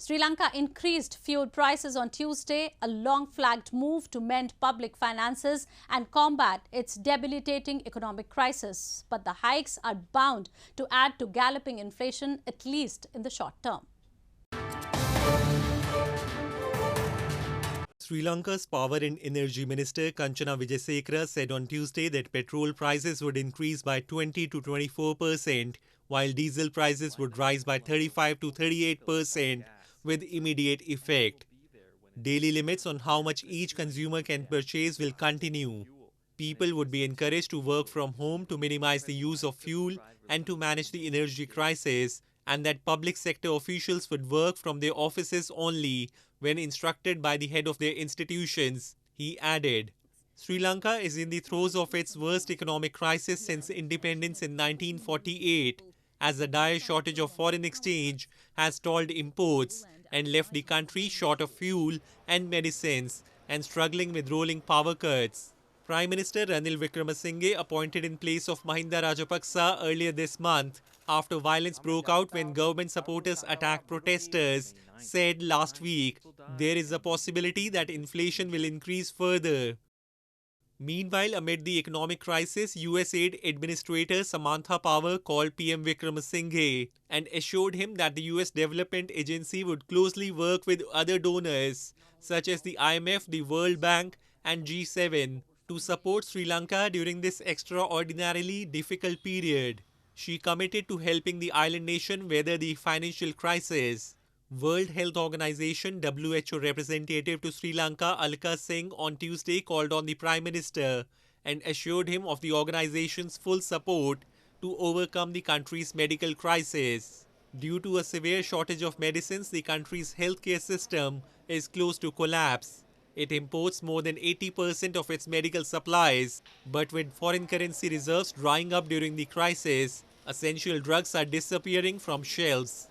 Sri Lanka increased fuel prices on Tuesday, a long-flagged move to mend public finances and combat its debilitating economic crisis. But the hikes are bound to add to galloping inflation, at least in the short term. Sri Lanka's Power and Energy Minister Kanchana Wijesekara said on Tuesday that petrol prices would increase by 20 to 24%, while diesel prices would rise by 35 to 38% with immediate effect. Daily limits on how much each consumer can purchase will continue. People would be encouraged to work from home to minimize the use of fuel and to manage the energy crisis, and that public sector officials would work from their offices only when instructed by the head of their institutions, he added. Sri Lanka is in the throes of its worst economic crisis since independence in 1948, as a dire shortage of foreign exchange has stalled imports and left the country short of fuel and medicines and struggling with rolling power cuts. Prime Minister Ranil Wickremesinghe, appointed in place of Mahinda Rajapaksa earlier this month after violence broke out when government supporters attacked protesters, said last week there is a possibility that inflation will increase further. Meanwhile, amid the economic crisis, USAID Administrator Samantha Power called PM Wickremesinghe and assured him that the US Development Agency would closely work with other donors, such as the IMF, the World Bank, and G7, to support Sri Lanka during this extraordinarily difficult period. She committed to helping the island nation weather the financial crisis. World Health Organization WHO representative to Sri Lanka Alka Singh on Tuesday called on the Prime Minister and assured him of the organization's full support to overcome the country's medical crisis. Due to a severe shortage of medicines, the country's healthcare system is close to collapse. It imports more than 80% of its medical supplies, but with foreign currency reserves drying up during the crisis, essential drugs are disappearing from shelves.